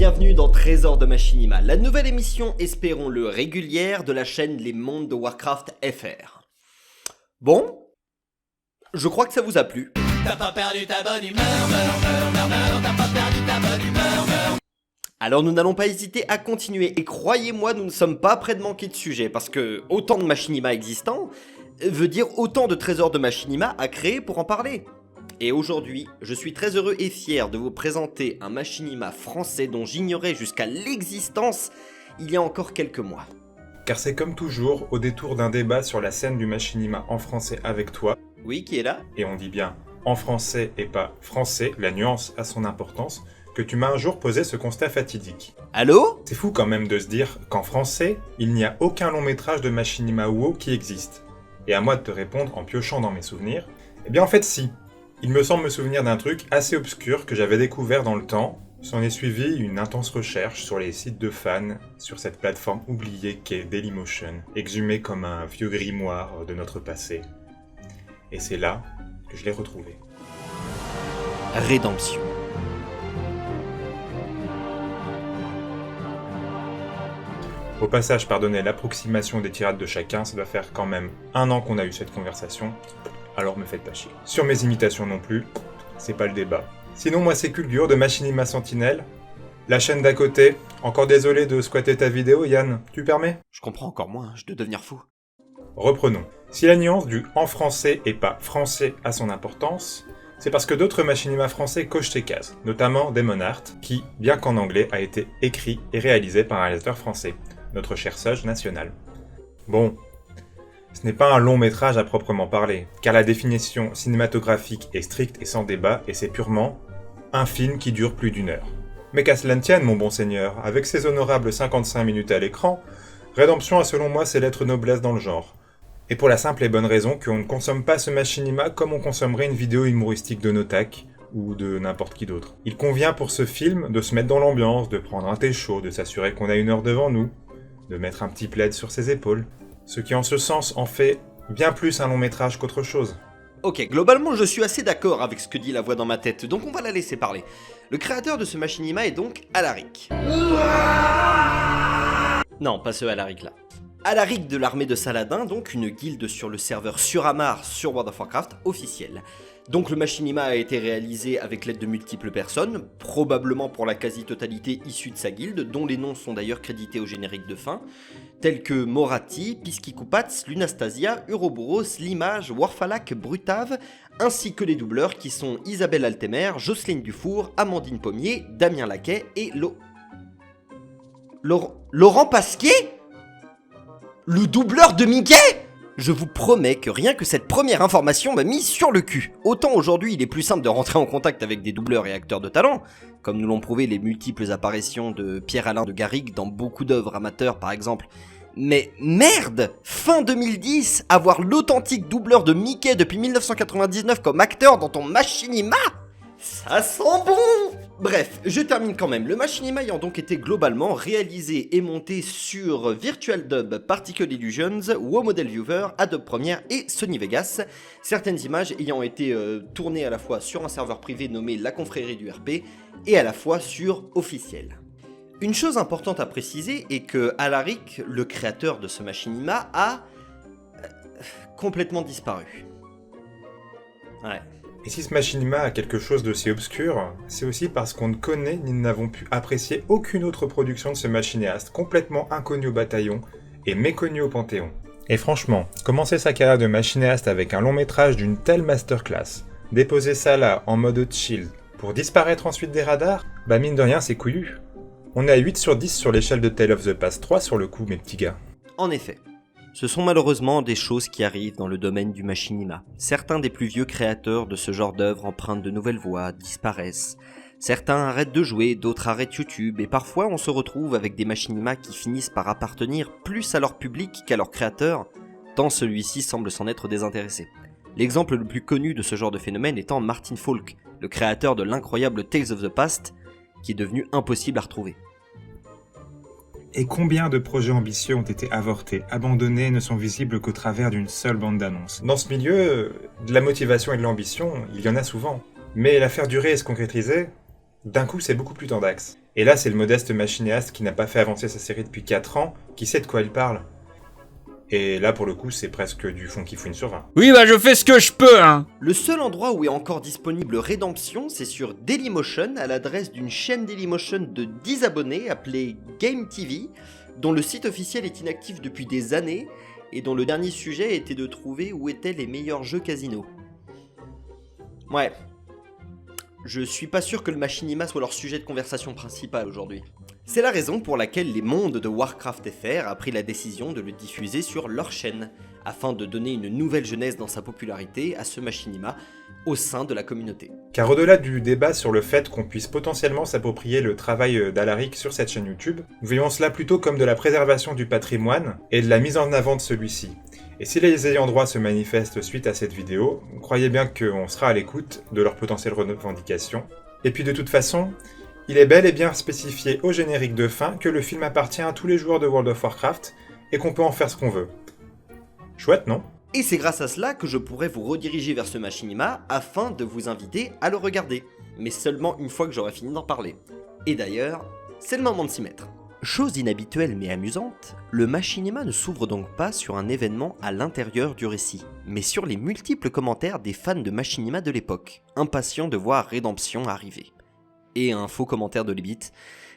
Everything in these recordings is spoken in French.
bienvenue dans Trésor de Machinima, la nouvelle émission, espérons-le, régulière de la chaîne Les Mondes de Warcraft FR. Bon, je crois que ça vous a plu. T'as pas perdu ta bonne humeur, t'as pas perdu ta bonne humeur. Alors nous n'allons pas hésiter à continuer, et croyez-moi, nous ne sommes pas près de manquer de sujets, parce que autant de Machinima existants veut dire autant de trésors de Machinima à créer pour en parler. Et aujourd'hui, je suis très heureux et fier de vous présenter un Machinima français dont j'ignorais jusqu'à l'existence il y a encore quelques mois. Car c'est comme toujours, au détour d'un débat sur la scène du Machinima en français avec toi, Oui, qui est là ? et on dit bien en français et pas français, la nuance a son importance, que tu m'as un jour posé ce constat fatidique. Allô ? C'est fou quand même de se dire qu'en français, il n'y a aucun long métrage de Machinima WoW qui existe. Et à moi de te répondre en piochant dans mes souvenirs, eh bien en fait si. Il me semble me souvenir d'un truc assez obscur que j'avais découvert dans le temps. S'en est suivi une intense recherche sur les sites de fans, sur cette plateforme oubliée qu'est Dailymotion, exhumée comme un vieux grimoire de notre passé. Et c'est là que je l'ai retrouvé. Rédemption. Au passage, pardonnez l'approximation des tirades de chacun, ça doit faire quand même 1 an qu'on a eu cette conversation, alors me faites pas chier. Sur mes imitations non plus, c'est pas le débat. Sinon, moi c'est Kulgur de Machinima Sentinelle. La chaîne d'à côté, encore désolé de squatter ta vidéo, Yann, tu permets ? Je comprends encore moins, je dois devenir fou. Reprenons. Si la nuance du « en français » et pas « français » a son importance, c'est parce que d'autres Machinima français cochent ces cases, notamment Demonheart, qui, bien qu'en anglais, a été écrit et réalisé par un réalisateur français, notre cher sage national. Bon, ce n'est pas un long métrage à proprement parler, car la définition cinématographique est stricte et sans débat, et c'est purement un film qui dure plus d'1 heure. Mais qu'à cela ne tienne, mon bon seigneur, avec ses honorables 55 minutes à l'écran, Rédemption a selon moi ses lettres noblesse dans le genre. Et pour la simple et bonne raison qu'on ne consomme pas ce Machinima comme on consommerait une vidéo humoristique de Notak, ou de n'importe qui d'autre. Il convient pour ce film de se mettre dans l'ambiance, de prendre un thé chaud, de s'assurer qu'on a 1 heure devant nous, de mettre un petit plaid sur ses épaules, ce qui en ce sens en fait bien plus un long métrage qu'autre chose. Ok, globalement je suis assez d'accord avec ce que dit la voix dans ma tête, donc on va la laisser parler. Le créateur de ce Machinima est donc Alaric. Non, pas ce Alaric là. Alaric de l'armée de Saladin, donc une guilde sur le serveur Suramar sur World of Warcraft officiel. Donc le Machinima a été réalisé avec l'aide de multiples personnes, probablement pour la quasi-totalité issue de sa guilde, dont les noms sont d'ailleurs crédités au générique de fin, tels que Moratti, Piskikupats, Lunastasia, Uroboros, Limage, Warfalak, Brutave, ainsi que les doubleurs qui sont Isabelle Altemer, Jocelyne Dufour, Amandine Pommier, Damien Laquet et Laurent Pasquier ? Le doubleur de Mickey ? Je vous promets que rien que cette première information m'a mis sur le cul. Autant aujourd'hui il est plus simple de rentrer en contact avec des doubleurs et acteurs de talent, comme nous l'ont prouvé les multiples apparitions de Pierre-Alain de Garrigue dans beaucoup d'œuvres amateurs par exemple. Mais merde ! Fin 2010, avoir l'authentique doubleur de Mickey depuis 1999 comme acteur dans ton Machinima ? Ça sent bon! Bref, je termine quand même. Le Machinima ayant donc été globalement réalisé et monté sur Virtual Dub, Particle Illusions, WoW Model Viewer, Adobe Premiere et Sony Vegas. Certaines images ayant été tournées à la fois sur un serveur privé nommé La Confrérie du RP et à la fois sur officiel. Une chose importante à préciser est que Alaric, le créateur de ce Machinima, a complètement disparu. Ouais. Et si ce Machinima a quelque chose de si obscur, c'est aussi parce qu'on ne connaît ni n'avons pu apprécier aucune autre production de ce machinéaste complètement inconnu au bataillon et méconnu au Panthéon. Et franchement, commencer sa carrière de machinéaste avec un long métrage d'une telle masterclass, déposer ça là en mode chill, pour disparaître ensuite des radars, bah mine de rien c'est couillu. On est à 8 sur 10 sur l'échelle de Tale of the Past 3 sur le coup mes petits gars. En effet. Ce sont malheureusement des choses qui arrivent dans le domaine du Machinima. Certains des plus vieux créateurs de ce genre d'œuvres empruntent de nouvelles voies, disparaissent. Certains arrêtent de jouer, d'autres arrêtent YouTube, et parfois on se retrouve avec des Machinima qui finissent par appartenir plus à leur public qu'à leur créateur, tant celui-ci semble s'en être désintéressé. L'exemple le plus connu de ce genre de phénomène étant Martin Falk, le créateur de l'incroyable Tales of the Past, qui est devenu impossible à retrouver. Et combien de projets ambitieux ont été avortés, abandonnés et ne sont visibles qu'au travers d'une seule bande d'annonces ? Dans ce milieu, de la motivation et de l'ambition, il y en a souvent. Mais la faire durer et se concrétiser, d'un coup c'est beaucoup plus tendax. Et là, c'est le modeste machinéaste qui n'a pas fait avancer sa série depuis 4 ans, qui sait de quoi il parle. Et là, pour le coup, c'est presque du fond qui fouine sur 20. Oui, bah je fais ce que je peux, hein. Le seul endroit où est encore disponible Redemption, c'est sur Dailymotion, à l'adresse d'une chaîne Dailymotion de 10 abonnés appelée Game TV, dont le site officiel est inactif depuis des années, et dont le dernier sujet était de trouver où étaient les meilleurs jeux casino. Ouais. Je suis pas sûr que le machinima soit leur sujet de conversation principal aujourd'hui. C'est la raison pour laquelle les mondes de Warcraft FR a pris la décision de le diffuser sur leur chaîne, afin de donner une nouvelle jeunesse dans sa popularité à ce machinima au sein de la communauté. Car au-delà du débat sur le fait qu'on puisse potentiellement s'approprier le travail d'Alaric sur cette chaîne YouTube, nous voyons cela plutôt comme de la préservation du patrimoine et de la mise en avant de celui-ci. Et si les ayants droit se manifestent suite à cette vidéo, croyez bien qu'on sera à l'écoute de leurs potentielles revendications. Et puis de toute façon, il est bel et bien spécifié au générique de fin que le film appartient à tous les joueurs de World of Warcraft et qu'on peut en faire ce qu'on veut. Chouette, non ? Et c'est grâce à cela que je pourrais vous rediriger vers ce machinima afin de vous inviter à le regarder, mais seulement une fois que j'aurai fini d'en parler. Et d'ailleurs, c'est le moment de s'y mettre. Chose inhabituelle mais amusante, le machinima ne s'ouvre donc pas sur un événement à l'intérieur du récit, mais sur les multiples commentaires des fans de machinima de l'époque, impatients de voir Redemption arriver. Et un faux commentaire de Libit,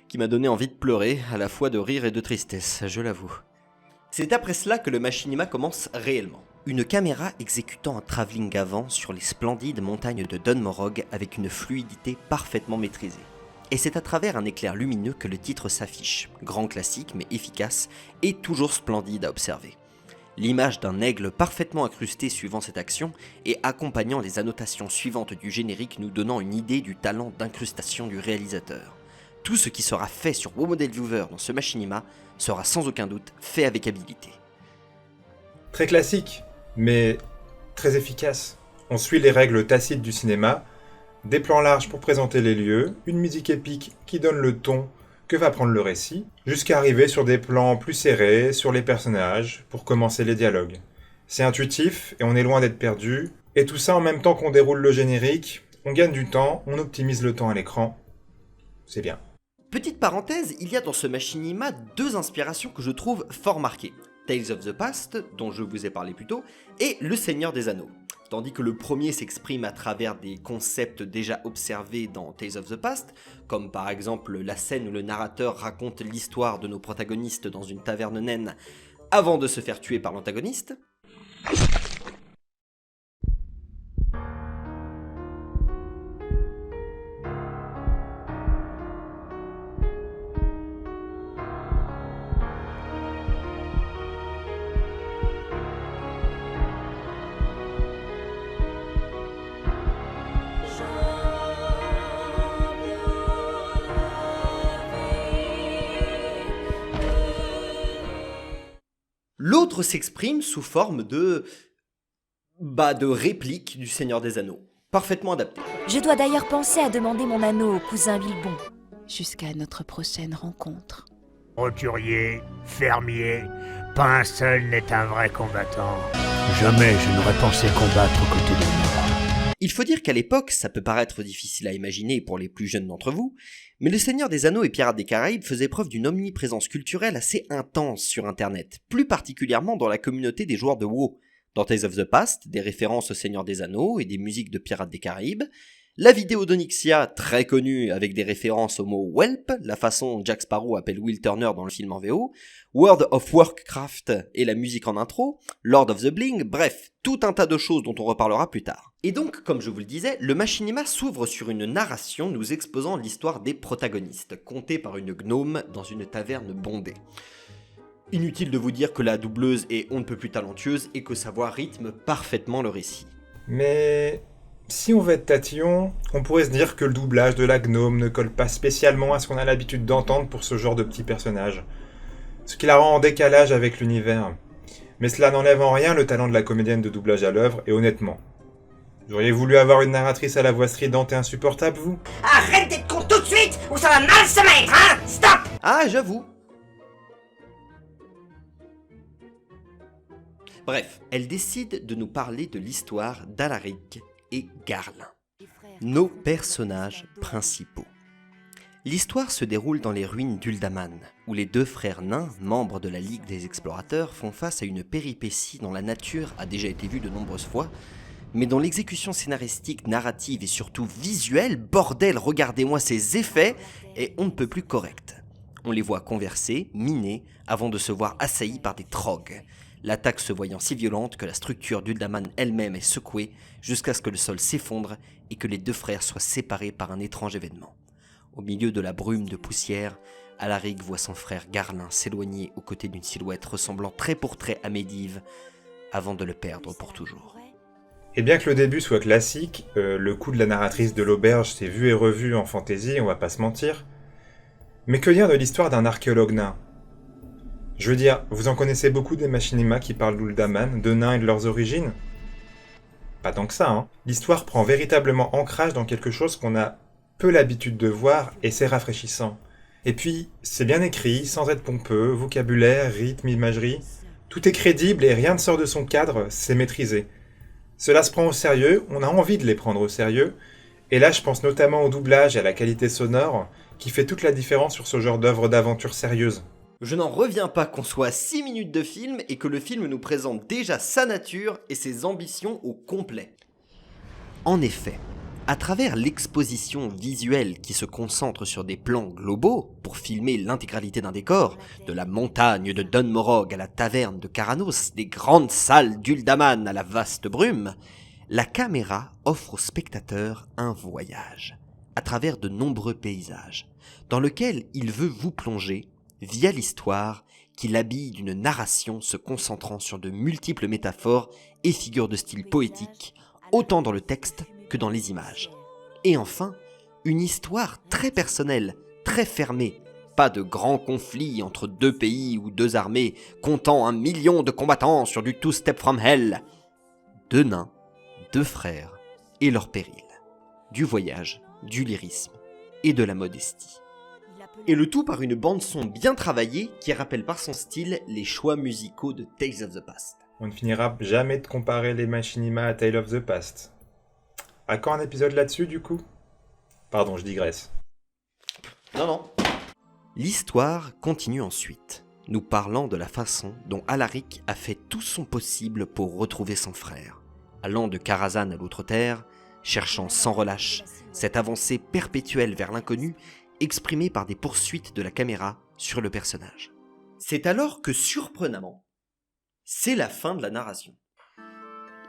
qui m'a donné envie de pleurer, à la fois de rire et de tristesse, je l'avoue. C'est après cela que le machinima commence réellement. Une caméra exécutant un travelling avant sur les splendides montagnes de Dun Morog avec une fluidité parfaitement maîtrisée. Et c'est à travers un éclair lumineux que le titre s'affiche, grand classique mais efficace et toujours splendide à observer. L'image d'un aigle parfaitement incrusté suivant cette action et accompagnant les annotations suivantes du générique nous donnant une idée du talent d'incrustation du réalisateur. Tout ce qui sera fait sur WoW Model Viewer dans ce machinima sera sans aucun doute fait avec habileté. Très classique, mais très efficace. On suit les règles tacites du cinéma, des plans larges pour présenter les lieux, une musique épique qui donne le ton que va prendre le récit, jusqu'à arriver sur des plans plus serrés, sur les personnages, pour commencer les dialogues. C'est intuitif et on est loin d'être perdu, et tout ça en même temps qu'on déroule le générique, on gagne du temps, on optimise le temps à l'écran. C'est bien. Petite parenthèse, il y a dans ce machinima deux inspirations que je trouve fort marquées. Tales of the Past, dont je vous ai parlé plus tôt, et Le Seigneur des Anneaux. Tandis que le premier s'exprime à travers des concepts déjà observés dans Tales of the Past, comme par exemple la scène où le narrateur raconte l'histoire de nos protagonistes dans une taverne naine avant de se faire tuer par l'antagoniste. L'autre s'exprime sous forme de réplique du Seigneur des Anneaux, parfaitement adapté. Je dois d'ailleurs penser à demander mon anneau au cousin Bilbon. Jusqu'à notre prochaine rencontre. Roturier, fermier, pas un seul n'est un vrai combattant. Jamais je n'aurais pensé combattre aux côtés de moi. Il faut dire qu'à l'époque, ça peut paraître difficile à imaginer pour les plus jeunes d'entre vous, mais le Seigneur des Anneaux et Pirates des Caraïbes faisaient preuve d'une omniprésence culturelle assez intense sur Internet, plus particulièrement dans la communauté des joueurs de WoW. Dans Tales of the Past, des références au Seigneur des Anneaux et des musiques de Pirates des Caraïbes, la vidéo d'Onyxia, très connue avec des références au mot Whelp, la façon dont Jack Sparrow appelle Will Turner dans le film en VO, World of Warcraft et la musique en intro, Lord of the Bling, bref, tout un tas de choses dont on reparlera plus tard. Et donc, comme je vous le disais, le machinima s'ouvre sur une narration nous exposant l'histoire des protagonistes, contée par une gnome dans une taverne bondée. Inutile de vous dire que la doubleuse est on ne peut plus talentueuse et que sa voix rythme parfaitement le récit. Mais si on veut être tatillon, on pourrait se dire que le doublage de la gnome ne colle pas spécialement à ce qu'on a l'habitude d'entendre pour ce genre de petits personnages. Ce qui la rend en décalage avec l'univers. Mais cela n'enlève en rien le talent de la comédienne de doublage à l'œuvre, et honnêtement. Vous auriez voulu avoir une narratrice à la voix stridente et insupportable, vous ? Arrête d'être con tout de suite ou ça va mal se mettre, hein ? Stop ! Ah, j'avoue. Bref, elle décide de nous parler de l'histoire d'Alaric et Garlin, nos personnages principaux. L'histoire se déroule dans les ruines d'Uldaman, où les deux frères nains, membres de la Ligue des Explorateurs, font face à une péripétie dont la nature a déjà été vue de nombreuses fois, mais dont l'exécution scénaristique, narrative et surtout visuelle, bordel, regardez-moi ces effets, est on ne peut plus correcte. On les voit converser, miner, avant de se voir assaillis par des trogs, l'attaque se voyant si violente que la structure d'Uldaman elle-même est secouée jusqu'à ce que le sol s'effondre et que les deux frères soient séparés par un étrange événement. Au milieu de la brume de poussière, Alaric voit son frère Garlin s'éloigner aux côtés d'une silhouette ressemblant trait pour trait à Medivh, avant de le perdre pour toujours. Et bien que le début soit classique, le coup de la narratrice de l'auberge s'est vu et revu en fantaisie, on va pas se mentir. Mais que dire de l'histoire d'un archéologue nain ? Je veux dire, vous en connaissez beaucoup des machinima qui parlent d'Uldaman, de nains et de leurs origines ? Pas tant que ça, hein. L'histoire prend véritablement ancrage dans quelque chose qu'on a peu l'habitude de voir et c'est rafraîchissant. Et puis, c'est bien écrit, sans être pompeux, vocabulaire, rythme, imagerie. Tout est crédible et rien ne sort de son cadre, c'est maîtrisé. Cela se prend au sérieux, on a envie de les prendre au sérieux, et là je pense notamment au doublage et à la qualité sonore, qui fait toute la différence sur ce genre d'œuvre d'aventure sérieuse. Je n'en reviens pas qu'on soit à 6 minutes de film et que le film nous présente déjà sa nature et ses ambitions au complet. En effet, à travers l'exposition visuelle qui se concentre sur des plans globaux pour filmer l'intégralité d'un décor, de la montagne de Dunmorog à la taverne de Caranos, des grandes salles d'Uldaman à la vaste brume, la caméra offre au spectateur un voyage, à travers de nombreux paysages, dans lequel il veut vous plonger via l'histoire qui l'habille d'une narration se concentrant sur de multiples métaphores et figures de style poétique, autant dans le texte que dans les images. Et enfin, une histoire très personnelle, très fermée, pas de grands conflits entre deux pays ou deux armées comptant 1 million de combattants sur du two step from hell. Deux nains, deux frères et leur péril, du voyage, du lyrisme et de la modestie. Et le tout par une bande-son bien travaillée qui rappelle par son style les choix musicaux de Tales of the Past. On ne finira jamais de comparer les machinima à Tale of the Past. À quand un épisode là-dessus, du coup ? Pardon, je digresse. Non. L'histoire continue ensuite, nous parlant de la façon dont Alaric a fait tout son possible pour retrouver son frère, allant de Karazhan à l'autre terre, cherchant sans relâche cette avancée perpétuelle vers l'inconnu, exprimée par des poursuites de la caméra sur le personnage. C'est alors que, surprenamment, c'est la fin de la narration.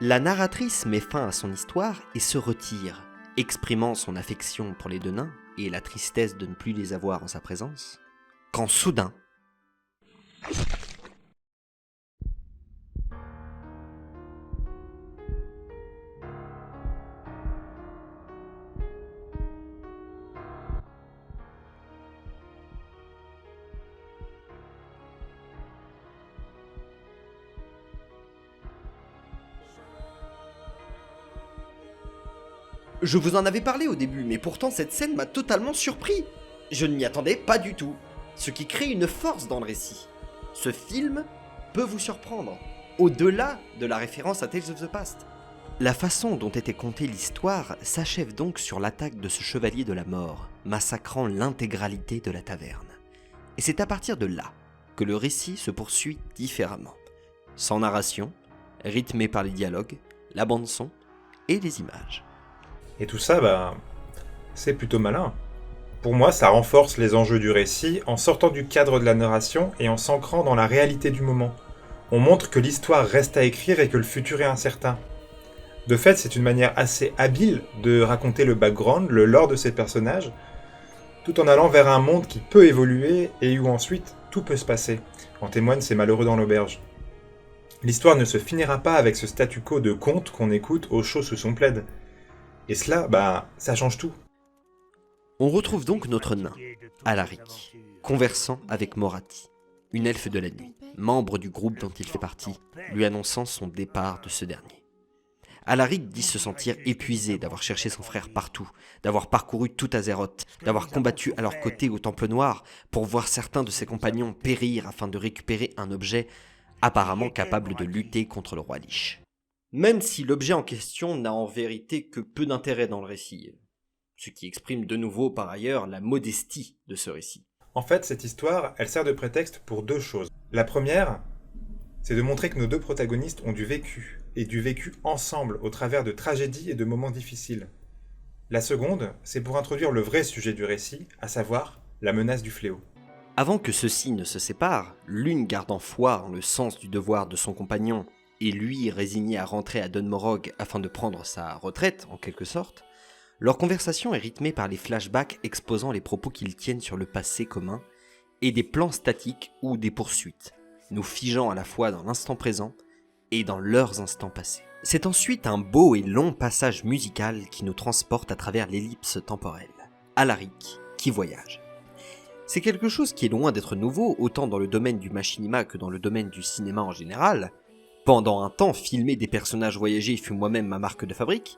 La narratrice met fin à son histoire et se retire, exprimant son affection pour les deux nains et la tristesse de ne plus les avoir en sa présence, quand soudain... Je vous en avais parlé au début, mais pourtant cette scène m'a totalement surpris. Je ne m'y attendais pas du tout, ce qui crée une force dans le récit. Ce film peut vous surprendre, au-delà de la référence à Tales of the Past. La façon dont était contée l'histoire s'achève donc sur l'attaque de ce chevalier de la mort, massacrant l'intégralité de la taverne. Et c'est à partir de là que le récit se poursuit différemment, sans narration, rythmé par les dialogues, la bande-son et les images. Et tout ça, c'est plutôt malin. Pour moi, ça renforce les enjeux du récit en sortant du cadre de la narration et en s'ancrant dans la réalité du moment. On montre que l'histoire reste à écrire et que le futur est incertain. De fait, c'est une manière assez habile de raconter le background, le lore de ces personnages, tout en allant vers un monde qui peut évoluer et où ensuite tout peut se passer. En témoignent ces malheureux dans l'auberge. L'histoire ne se finira pas avec ce statu quo de conte qu'on écoute au chaud sous son plaid. Et cela, ça change tout. On retrouve donc notre nain, Alaric, conversant avec Morathi, une elfe de la nuit, membre du groupe dont il fait partie, lui annonçant son départ de ce dernier. Alaric dit se sentir épuisé d'avoir cherché son frère partout, d'avoir parcouru tout Azeroth, d'avoir combattu à leur côté au Temple Noir pour voir certains de ses compagnons périr afin de récupérer un objet apparemment capable de lutter contre le roi Lich. Même si l'objet en question n'a en vérité que peu d'intérêt dans le récit. ce qui exprime de nouveau par ailleurs la modestie de ce récit. En fait, cette histoire, elle sert de prétexte pour deux choses. La première, c'est de montrer que nos deux protagonistes ont du vécu, et du vécu ensemble au travers de tragédies et de moments difficiles. La seconde, c'est pour introduire le vrai sujet du récit, à savoir la menace du fléau. Avant que ceux-ci ne se séparent, l'une gardant foi en le sens du devoir de son compagnon, et lui résigné à rentrer à Dunmorog afin de prendre sa retraite, en quelque sorte, leur conversation est rythmée par les flashbacks exposant les propos qu'ils tiennent sur le passé commun, et des plans statiques ou des poursuites, nous figeant à la fois dans l'instant présent et dans leurs instants passés. C'est ensuite un beau et long passage musical qui nous transporte à travers l'ellipse temporelle, Alaric qui voyage. C'est quelque chose qui est loin d'être nouveau, autant dans le domaine du machinima que dans le domaine du cinéma en général. Pendant un temps, filmer des personnages voyagés fut moi-même ma marque de fabrique,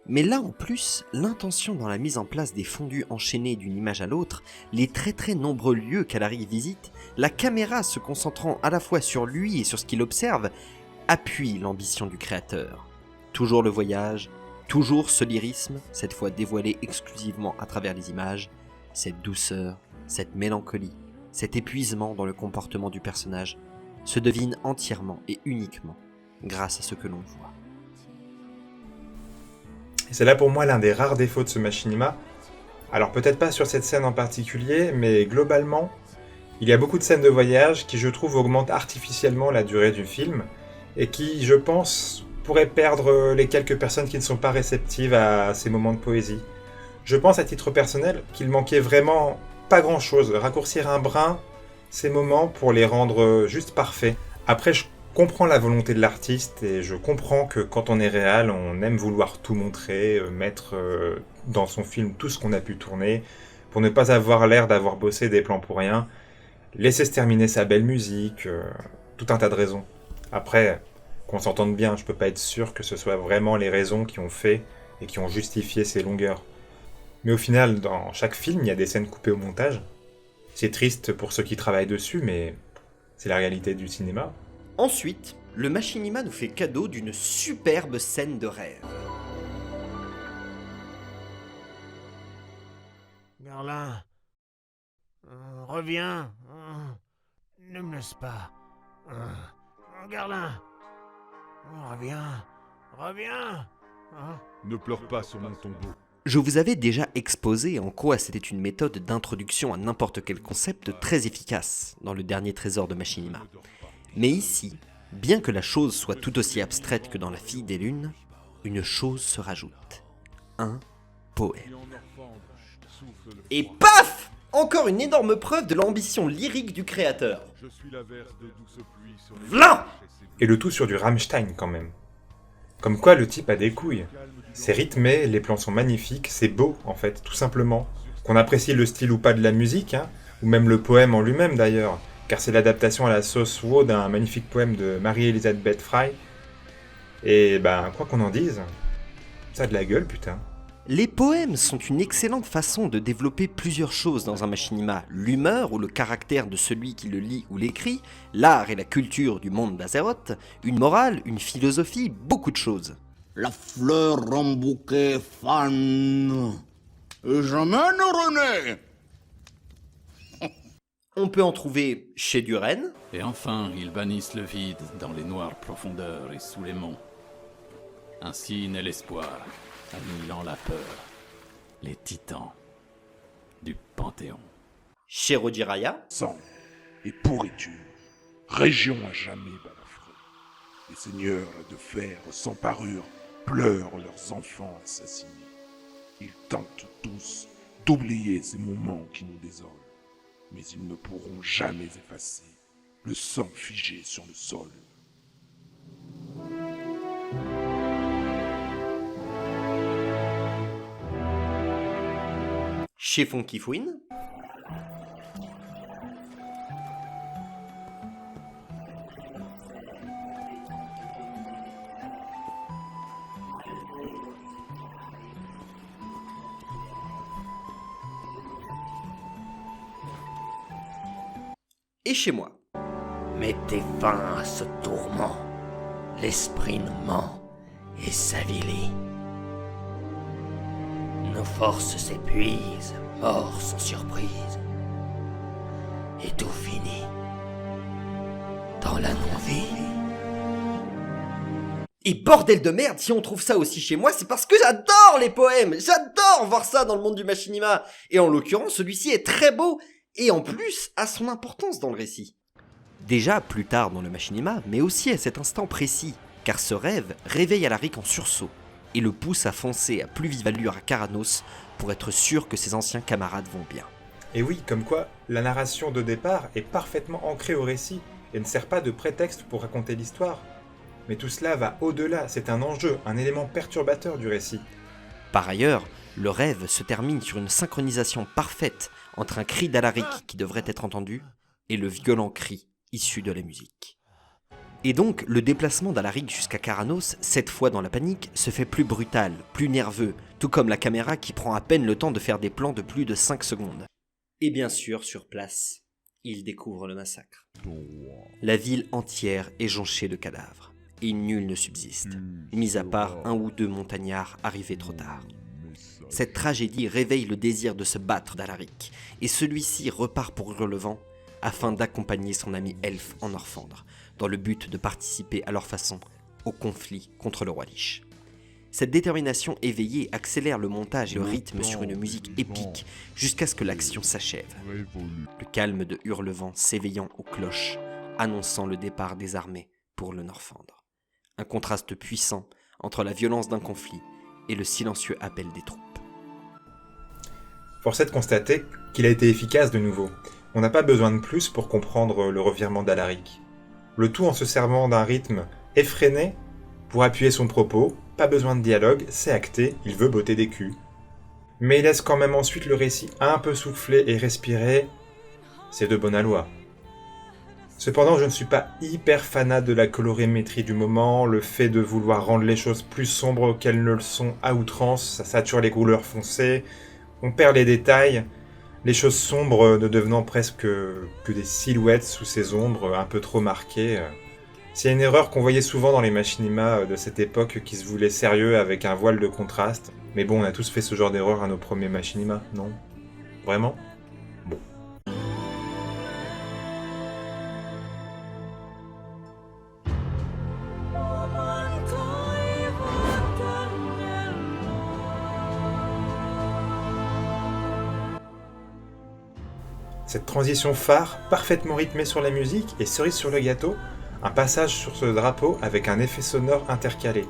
mais là en plus, l'intention dans la mise en place des fondus enchaînés d'une image à l'autre, les très nombreux lieux qu'Alaric visite, la caméra se concentrant à la fois sur lui et sur ce qu'il observe, appuie l'ambition du créateur. Toujours le voyage, toujours ce lyrisme, cette fois dévoilé exclusivement à travers les images, cette douceur, cette mélancolie, cet épuisement dans le comportement du personnage, se devine entièrement et uniquement grâce à ce que l'on voit. Et c'est là pour moi l'un des rares défauts de ce machinima. Alors peut-être pas sur cette scène en particulier, mais globalement, il y a beaucoup de scènes de voyage qui, je trouve, augmentent artificiellement la durée du film, et qui, je pense, pourraient perdre les quelques personnes qui ne sont pas réceptives à ces moments de poésie. Je pense à titre personnel qu'il manquait vraiment pas grand-chose, raccourcir un brin ces moments pour les rendre juste parfaits. Après, je comprends la volonté de l'artiste et je comprends que quand on est réal, on aime vouloir tout montrer, mettre dans son film tout ce qu'on a pu tourner, pour ne pas avoir l'air d'avoir bossé des plans pour rien, laisser se terminer sa belle musique, tout un tas de raisons. Après, qu'on s'entende bien, je peux pas être sûr que ce soit vraiment les raisons qui ont fait et qui ont justifié ces longueurs. Mais au final, dans chaque film, il y a des scènes coupées au montage. C'est triste pour ceux qui travaillent dessus, mais c'est la réalité du cinéma. Ensuite, le machinima nous fait cadeau d'une superbe scène de rêve. Garlin, reviens. Ne me laisse pas. Garlin, reviens. Ne pleure pas sur mon tombeau. Je vous avais déjà exposé en quoi c'était une méthode d'introduction à n'importe quel concept très efficace dans le dernier trésor de machinima. Mais ici, bien que la chose soit tout aussi abstraite que dans La Fille des Lunes, une chose se rajoute. Un poème. Et paf! Encore une énorme preuve de l'ambition lyrique du créateur. V'là! Et le tout sur du Rammstein quand même. Comme quoi le type a des couilles. C'est rythmé, les plans sont magnifiques, c'est beau en fait, tout simplement. Qu'on apprécie le style ou pas de la musique, ou même le poème en lui-même d'ailleurs, car c'est l'adaptation à la sauce Wu d'un magnifique poème de Marie-Elisabeth Frey. Et quoi qu'on en dise, ça a de la gueule putain. Les poèmes sont une excellente façon de développer plusieurs choses dans un machinima. L'humeur ou le caractère de celui qui le lit ou l'écrit, l'art et la culture du monde d'Azeroth, une morale, une philosophie, beaucoup de choses. La fleur en bouquet fan, et jamais ne renaît. On peut en trouver chez Duren. Et enfin, ils bannissent le vide dans les noires profondeurs et sous les monts. Ainsi naît l'espoir, annihilant la peur, les titans du Panthéon. Chez Rodiraya. Sang et pourriture, région à jamais balafrée. Les seigneurs de fer sans parure pleurent leurs enfants assassinés. Ils tentent tous d'oublier ces moments qui nous désolent, mais ils ne pourront jamais effacer le sang figé sur le sol. Chez Funky Fouine. Et chez moi. Mettez fin à ce tourment. L'esprit nous ment et s'avilit. Nos forces s'épuisent, mort sans surprise. Et tout finit dans la non-vie. Et bordel de merde, si on trouve ça aussi chez moi, c'est parce que j'adore les poèmes. J'adore voir ça dans le monde du machinima. Et en l'occurrence, celui-ci est très beau et en plus a son importance dans le récit. Déjà plus tard dans le machinima, mais aussi à cet instant précis, car ce rêve réveille Alaric en sursaut et le pousse à foncer à plus vive allure à Kharanos pour être sûr que ses anciens camarades vont bien. Et oui, comme quoi, la narration de départ est parfaitement ancrée au récit et ne sert pas de prétexte pour raconter l'histoire. Mais tout cela va au-delà, c'est un enjeu, un élément perturbateur du récit. Par ailleurs, le rêve se termine sur une synchronisation parfaite entre un cri d'Alaric qui devrait être entendu et le violent cri issu de la musique. Et donc, le déplacement d'Alaric jusqu'à Kharanos, cette fois dans la panique, se fait plus brutal, plus nerveux, tout comme la caméra qui prend à peine le temps de faire des plans de plus de 5 secondes. Et bien sûr, sur place, il découvre le massacre. La ville entière est jonchée de cadavres, et nul ne subsiste, mis à part un ou deux montagnards arrivés trop tard. Cette tragédie réveille le désir de se battre d'Alaric, et celui-ci repart pour Hurlevent afin d'accompagner son ami elfe en Orphandre, dans le but de participer à leur façon au conflit contre le roi Lich. Cette détermination éveillée accélère le montage et le rythme sur une musique épique jusqu'à ce que l'action s'achève. Le calme de Hurlevent s'éveillant aux cloches, annonçant le départ des armées pour le Norfandre. Un contraste puissant entre la violence d'un conflit et le silencieux appel des troupes. Force est de constater qu'il a été efficace de nouveau. On n'a pas besoin de plus pour comprendre le revirement d'Alaric. Le tout en se servant d'un rythme effréné pour appuyer son propos, pas besoin de dialogue, c'est acté, il veut botter des culs. Mais il laisse quand même ensuite le récit un peu souffler et respirer, c'est de bonne aloi. Cependant, je ne suis pas hyper fanat de la colorimétrie du moment, le fait de vouloir rendre les choses plus sombres qu'elles ne le sont à outrance, ça sature les couleurs foncées, on perd les détails, les choses sombres ne devenant presque que des silhouettes sous ces ombres un peu trop marquées. C'est une erreur qu'on voyait souvent dans les machinima de cette époque qui se voulaient sérieux avec un voile de contraste. Mais bon, on a tous fait ce genre d'erreur à nos premiers machinima, non? Vraiment? Bon. Cette transition phare, parfaitement rythmée sur la musique et cerise sur le gâteau, un passage sur ce drapeau avec un effet sonore intercalé.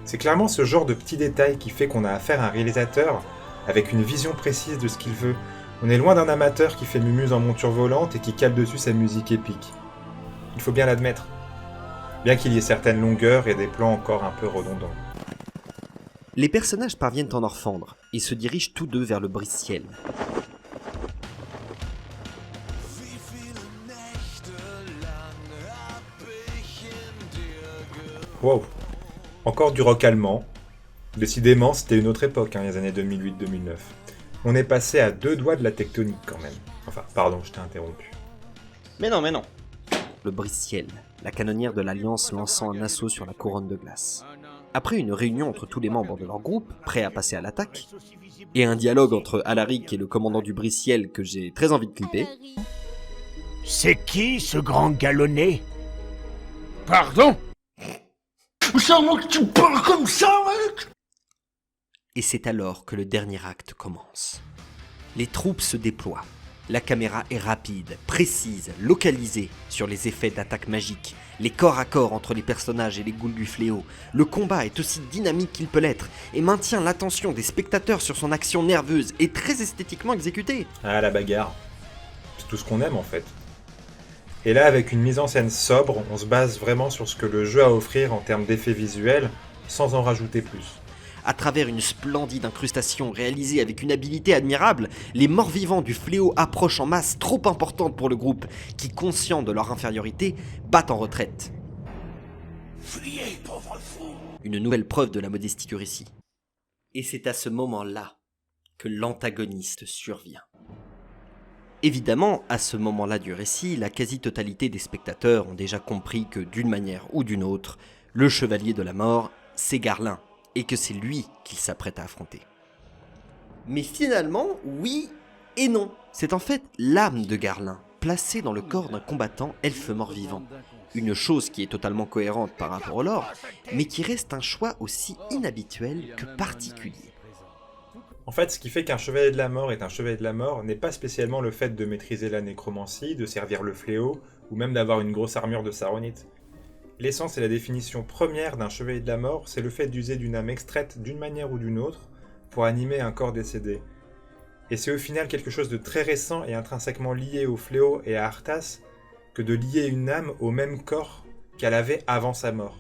C'est clairement ce genre de petit détail qui fait qu'on a affaire à un réalisateur avec une vision précise de ce qu'il veut. On est loin d'un amateur qui fait mumuse en monture volante et qui cale dessus sa musique épique. Il faut bien l'admettre. Bien qu'il y ait certaines longueurs et des plans encore un peu redondants. Les personnages parviennent en Orphandre et se dirigent tous deux vers le brise-ciel. Wow, encore du rock allemand. Décidément, c'était une autre époque, les années 2008-2009. On est passé à 2 doigts de la tectonique quand même. Enfin, pardon, je t'ai interrompu. Mais non. Le brise-ciel, la canonnière de l'Alliance lançant un assaut sur la couronne de glace. Après une réunion entre tous les membres de leur groupe, prêts à passer à l'attaque, et un dialogue entre Alaric et le commandant du brise-ciel que j'ai très envie de clipper. C'est qui ce grand galonné? Pardon? Que tu parles comme ça, mec? Et c'est alors que le dernier acte commence. Les troupes se déploient. La caméra est rapide, précise, localisée sur les effets d'attaque magique, les corps à corps entre les personnages et les ghouls du fléau. Le combat est aussi dynamique qu'il peut l'être et maintient l'attention des spectateurs sur son action nerveuse et très esthétiquement exécutée. Ah, la bagarre. C'est tout ce qu'on aime en fait. Et là, avec une mise en scène sobre, on se base vraiment sur ce que le jeu a à offrir en termes d'effets visuels, sans en rajouter plus. À travers une splendide incrustation réalisée avec une habileté admirable, les morts-vivants du fléau approchent en masse trop importante pour le groupe, qui, conscient de leur infériorité, battent en retraite. Fuyez, pauvre fou! Une nouvelle preuve de la modestie du récit. Et c'est à ce moment-là que l'antagoniste survient. Évidemment, à ce moment-là du récit, la quasi-totalité des spectateurs ont déjà compris que, d'une manière ou d'une autre, le chevalier de la mort, c'est Garlin, et que c'est lui qu'ils s'apprêtent à affronter. Mais finalement, oui et non. C'est en fait l'âme de Garlin, placée dans le corps d'un combattant elfe mort-vivant. Une chose qui est totalement cohérente par rapport au lore, mais qui reste un choix aussi inhabituel que particulier. En fait, ce qui fait qu'un chevalier de la mort est un chevalier de la mort n'est pas spécialement le fait de maîtriser la nécromancie, de servir le fléau, ou même d'avoir une grosse armure de saronite. L'essence et la définition première d'un chevalier de la mort, c'est le fait d'user d'une âme extraite d'une manière ou d'une autre pour animer un corps décédé. Et c'est au final quelque chose de très récent et intrinsèquement lié au fléau et à Arthas que de lier une âme au même corps qu'elle avait avant sa mort.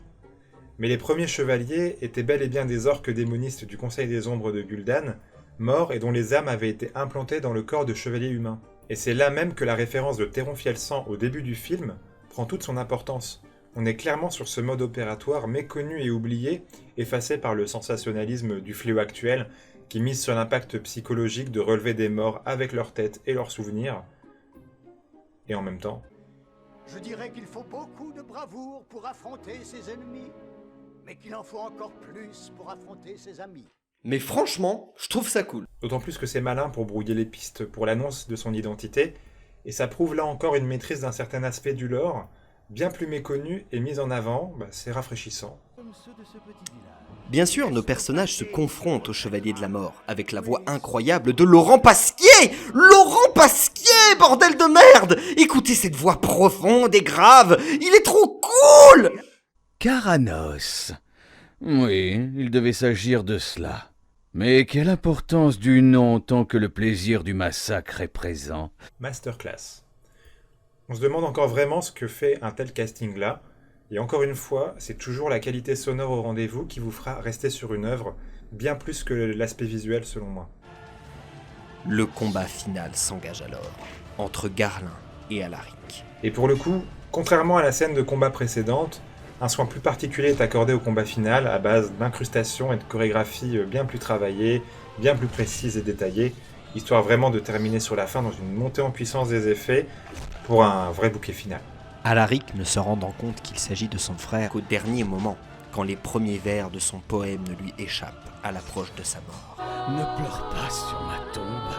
Mais les premiers chevaliers étaient bel et bien des orques démonistes du Conseil des Ombres de Gul'dan, morts et dont les âmes avaient été implantées dans le corps de chevaliers humains. Et c'est là même que la référence de Théron Fiel-Sang au début du film prend toute son importance. On est clairement sur ce mode opératoire méconnu et oublié, effacé par le sensationnalisme du fléau actuel, qui mise sur l'impact psychologique de relever des morts avec leur tête et leurs souvenirs. Et en même temps... Je dirais qu'il faut beaucoup de bravoure pour affronter ses ennemis, mais qu'il en faut encore plus pour affronter ses amis. Mais franchement, je trouve ça cool. D'autant plus que c'est malin pour brouiller les pistes pour l'annonce de son identité, et ça prouve là encore une maîtrise d'un certain aspect du lore, bien plus méconnu et mis en avant, c'est rafraîchissant. Bien sûr, nos personnages se confrontent au Chevalier de la Mort, avec la voix incroyable de Laurent Pasquier. Laurent Pasquier, bordel de merde! Écoutez cette voix profonde et grave, il est trop cool! Caranos. Oui, il devait s'agir de cela. Mais quelle importance du nom tant que le plaisir du massacre est présent. Masterclass. On se demande encore vraiment ce que fait un tel casting-là, et encore une fois, c'est toujours la qualité sonore au rendez-vous qui vous fera rester sur une œuvre, bien plus que l'aspect visuel selon moi. Le combat final s'engage alors, entre Garlin et Alaric. Et pour le coup, contrairement à la scène de combat précédente, un soin plus particulier est accordé au combat final à base d'incrustations et de chorégraphies bien plus travaillées, bien plus précises et détaillées, histoire vraiment de terminer sur la fin dans une montée en puissance des effets pour un vrai bouquet final. Alaric ne se rendant compte qu'il s'agit de son frère qu'au dernier moment, quand les premiers vers de son poème ne lui échappent à l'approche de sa mort. Ne pleure pas sur ma tombe,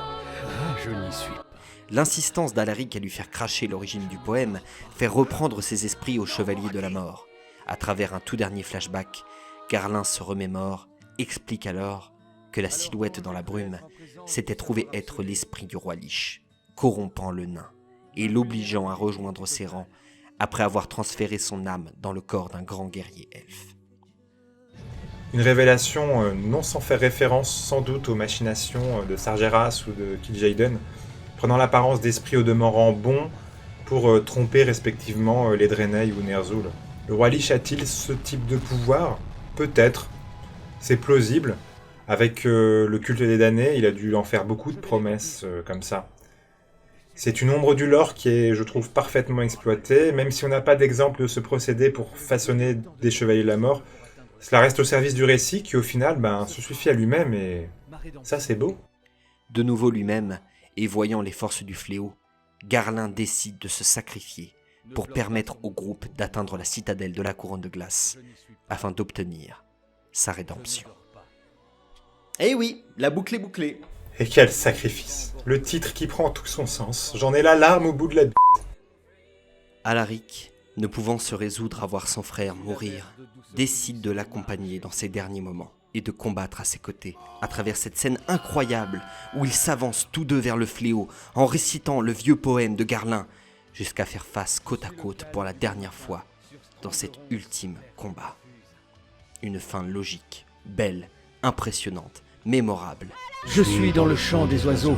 je n'y suis pas. L'insistance d'Alaric à lui faire cracher l'origine du poème fait reprendre ses esprits au Chevalier de la Mort. À travers un tout dernier flashback, Garlin se remémore, explique alors que la silhouette dans la brume s'était trouvée être l'esprit du roi Lich, corrompant le nain et l'obligeant à rejoindre ses rangs après avoir transféré son âme dans le corps d'un grand guerrier elfe. Une révélation non sans faire référence sans doute aux machinations de Sargeras ou de Kil'jaeden, prenant l'apparence d'esprits au demeurant bons pour tromper respectivement les Draenei ou Ner'zhul. Le roi Lich a-t-il ce type de pouvoir? Peut-être. C'est plausible. Avec le culte des damnés, il a dû en faire beaucoup de promesses comme ça. C'est une ombre du lore qui est, je trouve, parfaitement exploitée, même si on n'a pas d'exemple de ce procédé pour façonner des chevaliers de la mort. Cela reste au service du récit qui, au final, se suffit à lui-même et ça, c'est beau. De nouveau lui-même, et voyant les forces du fléau, Garlin décide de se sacrifier pour permettre au groupe d'atteindre la citadelle de la couronne de glace, afin d'obtenir sa rédemption. Eh oui, la boucle est bouclée. Et quel sacrifice! Le titre qui prend tout son sens, j'en ai la larme au bout de la b***. Alaric, ne pouvant se résoudre à voir son frère mourir, décide de l'accompagner dans ses derniers moments et de combattre à ses côtés, à travers cette scène incroyable où ils s'avancent tous deux vers le fléau en récitant le vieux poème de Garlin, jusqu'à faire face côte à côte pour la dernière fois dans cet ultime combat. Une fin logique, belle, impressionnante, mémorable. Je suis dans le chant des oiseaux,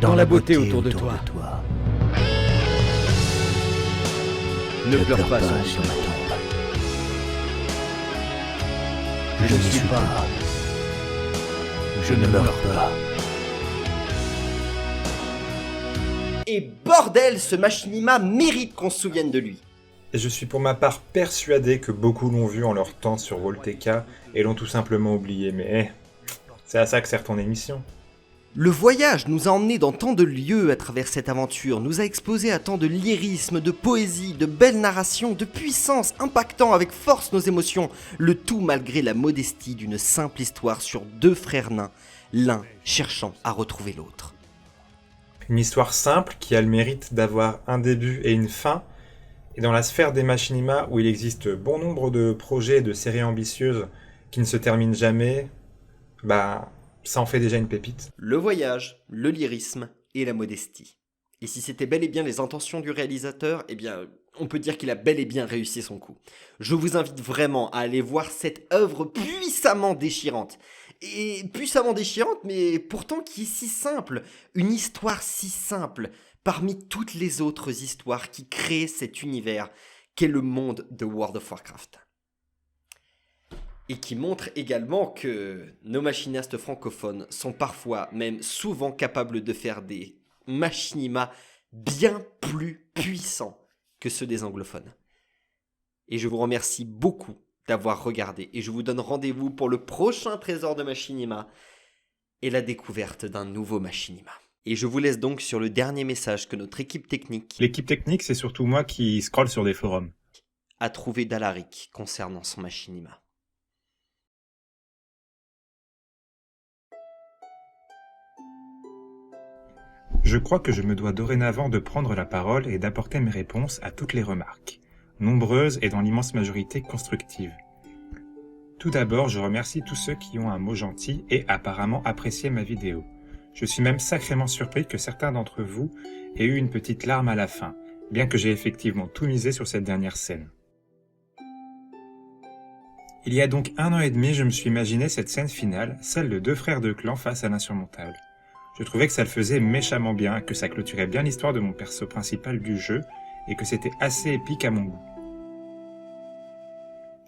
dans la beauté autour de toi. Ne pleure pas sur ma tombe. Je ne suis pas. Je ne meurs pas. Et bordel, ce machinima mérite qu'on se souvienne de lui. Et je suis pour ma part persuadé que beaucoup l'ont vu en leur temps sur Volteca et l'ont tout simplement oublié, mais c'est à ça que sert ton émission. Le voyage nous a emmenés dans tant de lieux à travers cette aventure, nous a exposé à tant de lyrisme, de poésie, de belles narrations, de puissance, impactant avec force nos émotions, le tout malgré la modestie d'une simple histoire sur deux frères nains, l'un cherchant à retrouver l'autre. Une histoire simple qui a le mérite d'avoir un début et une fin. Et dans la sphère des machinima où il existe bon nombre de projets et de séries ambitieuses qui ne se terminent jamais, ça en fait déjà une pépite. Le voyage, le lyrisme et la modestie. Et si c'était bel et bien les intentions du réalisateur, eh bien, on peut dire qu'il a bel et bien réussi son coup. Je vous invite vraiment à aller voir cette œuvre puissamment déchirante. Et puissamment déchirante, mais pourtant qui est si simple. Une histoire si simple, parmi toutes les autres histoires qui créent cet univers qu'est le monde de World of Warcraft. Et qui montre également que nos machinastes francophones sont parfois, même souvent, capables de faire des machinima bien plus puissants que ceux des anglophones. Et je vous remercie beaucoup d'avoir regardé et je vous donne rendez-vous pour le prochain trésor de machinima et la découverte d'un nouveau machinima. Et je vous laisse donc sur le dernier message que notre équipe technique... L'équipe technique, c'est surtout moi qui scrolle sur des forums. ...a trouvé d'Alaric concernant son machinima. Je crois que je me dois dorénavant de prendre la parole et d'apporter mes réponses à toutes les remarques, nombreuses et dans l'immense majorité constructives. Tout d'abord, je remercie tous ceux qui ont un mot gentil et apparemment apprécié ma vidéo. Je suis même sacrément surpris que certains d'entre vous aient eu une petite larme à la fin, bien que j'ai effectivement tout misé sur cette dernière scène. Il y a donc 1 an et demi, je me suis imaginé cette scène finale, celle de 2 frères de clan face à l'insurmontable. Je trouvais que ça le faisait méchamment bien, que ça clôturait bien l'histoire de mon perso principal du jeu, et que c'était assez épique à mon goût.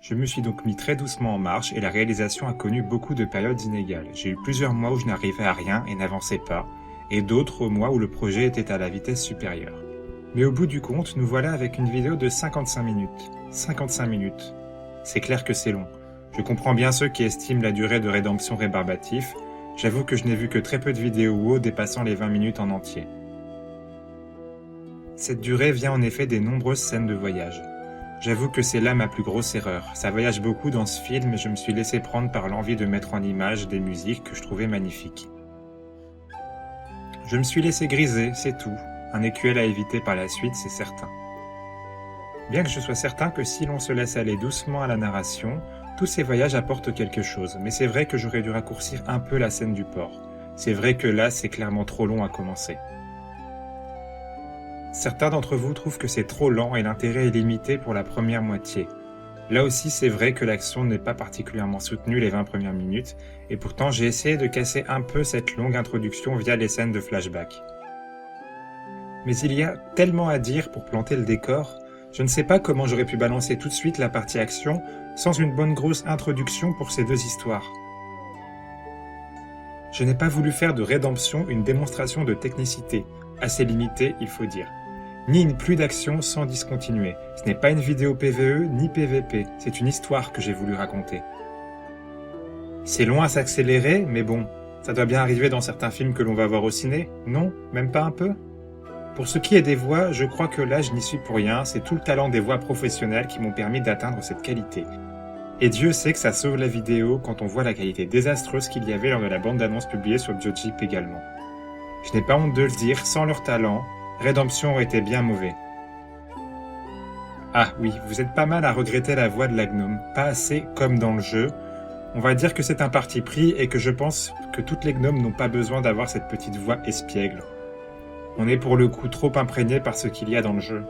Je me suis donc mis très doucement en marche, et la réalisation a connu beaucoup de périodes inégales. J'ai eu plusieurs mois où je n'arrivais à rien et n'avançais pas, et d'autres mois où le projet était à la vitesse supérieure. Mais au bout du compte, nous voilà avec une vidéo de 55 minutes. 55 minutes. C'est clair que c'est long. Je comprends bien ceux qui estiment la durée de rédemption rébarbatif. J'avoue que je n'ai vu que très peu de vidéos WoW dépassant les 20 minutes en entier. Cette durée vient en effet des nombreuses scènes de voyage. J'avoue que c'est là ma plus grosse erreur. Ça voyage beaucoup dans ce film et je me suis laissé prendre par l'envie de mettre en image des musiques que je trouvais magnifiques. Je me suis laissé griser, c'est tout. Un écueil à éviter par la suite, c'est certain. Bien que je sois certain que si l'on se laisse aller doucement à la narration, tous ces voyages apportent quelque chose, mais c'est vrai que j'aurais dû raccourcir un peu la scène du port. C'est vrai que là, c'est clairement trop long à commencer. Certains d'entre vous trouvent que c'est trop lent et l'intérêt est limité pour la première moitié. Là aussi, c'est vrai que l'action n'est pas particulièrement soutenue les 20 premières minutes, et pourtant j'ai essayé de casser un peu cette longue introduction via les scènes de flashback. Mais il y a tellement à dire pour planter le décor, je ne sais pas comment j'aurais pu balancer tout de suite la partie action sans une bonne grosse introduction pour ces 2 histoires. Je n'ai pas voulu faire de Rédemption une démonstration de technicité, assez limitée il faut dire. Ni une pluie d'action sans discontinuer. Ce n'est pas une vidéo PvE ni PvP, c'est une histoire que j'ai voulu raconter. C'est long à s'accélérer, mais bon, ça doit bien arriver dans certains films que l'on va voir au ciné, non? Même pas un peu? Pour ce qui est des voix, je crois que là je n'y suis pour rien, c'est tout le talent des voix professionnelles qui m'ont permis d'atteindre cette qualité. Et Dieu sait que ça sauve la vidéo quand on voit la qualité désastreuse qu'il y avait lors de la bande-annonce publiée sur Jojip également. Je n'ai pas honte de le dire, sans leur talent, Rédemption aurait été bien mauvais. Ah oui, vous êtes pas mal à regretter la voix de la gnome, pas assez comme dans le jeu. On va dire que c'est un parti pris et que je pense que toutes les gnomes n'ont pas besoin d'avoir cette petite voix espiègle. On est pour le coup trop imprégné par ce qu'il y a dans le jeu.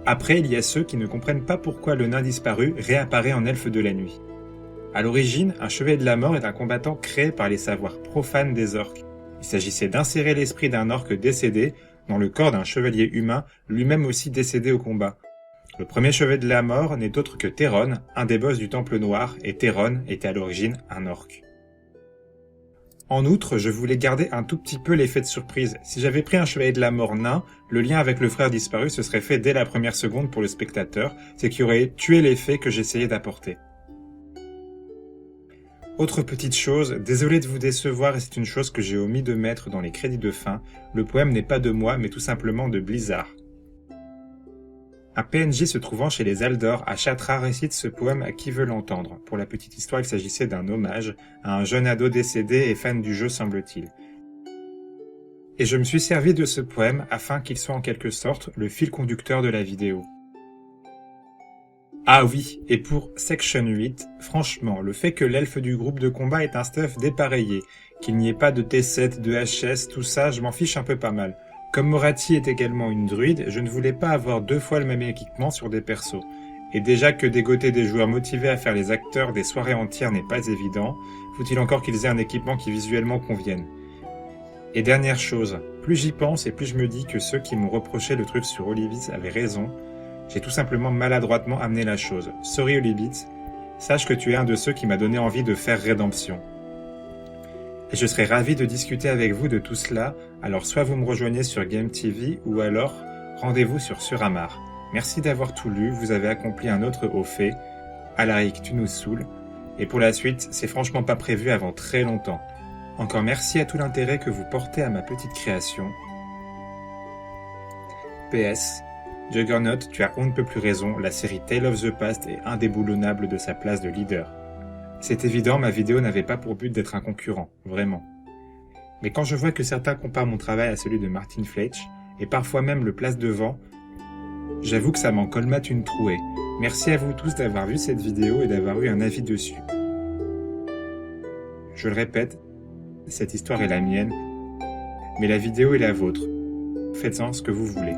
Après, il y a ceux qui ne comprennent pas pourquoi le nain disparu réapparaît en elfe de la nuit. À l'origine, un chevalier de la mort est un combattant créé par les savoirs profanes des orques. Il s'agissait d'insérer l'esprit d'un orque décédé dans le corps d'un chevalier humain, lui-même aussi décédé au combat. Le premier chevalier de la mort n'est autre que Théron, un des boss du Temple Noir, et Théron était à l'origine un orque. En outre, je voulais garder un tout petit peu l'effet de surprise. Si j'avais pris un chevalier de la mort nain, le lien avec le frère disparu se serait fait dès la première seconde pour le spectateur, ce qui aurait tué l'effet que j'essayais d'apporter. Autre petite chose, désolé de vous décevoir et c'est une chose que j'ai omis de mettre dans les crédits de fin, le poème n'est pas de moi mais tout simplement de Blizzard. Un PNJ se trouvant chez les Aldor à Chatra récite ce poème à qui veut l'entendre. Pour la petite histoire, il s'agissait d'un hommage à un jeune ado décédé et fan du jeu semble-t-il. Et je me suis servi de ce poème afin qu'il soit en quelque sorte le fil conducteur de la vidéo. Ah oui, et pour Section 8, franchement, le fait que l'elfe du groupe de combat est un stuff dépareillé, qu'il n'y ait pas de T7, de HS, tout ça, je m'en fiche un peu pas mal. Comme Moratti est également une druide, je ne voulais pas avoir 2 fois le même équipement sur des persos. Et déjà que dégoter des joueurs motivés à faire les acteurs des soirées entières n'est pas évident, faut-il encore qu'ils aient un équipement qui visuellement convienne. Et dernière chose, plus j'y pense et plus je me dis que ceux qui m'ont reproché le truc sur Olivitz avaient raison, j'ai tout simplement maladroitement amené la chose. Sorry Olivitz, sache que tu es un de ceux qui m'a donné envie de faire Rédemption. Et je serais ravi de discuter avec vous de tout cela, alors soit vous me rejoignez sur Game TV ou alors rendez-vous sur Suramar. Merci d'avoir tout lu, vous avez accompli un autre haut fait. Alaric, tu nous saoules. Et pour la suite, c'est franchement pas prévu avant très longtemps. Encore merci à tout l'intérêt que vous portez à ma petite création. PS, Juggernaut, tu as on ne peut plus raison, la série Tale of the Past est indéboulonnable de sa place de leader. C'est évident, ma vidéo n'avait pas pour but d'être un concurrent, vraiment. Mais quand je vois que certains comparent mon travail à celui de Martin Fletch, et parfois même le placent devant, j'avoue que ça m'en colmate une trouée. Merci à vous tous d'avoir vu cette vidéo et d'avoir eu un avis dessus. Je le répète, cette histoire est la mienne, mais la vidéo est la vôtre. Faites-en ce que vous voulez.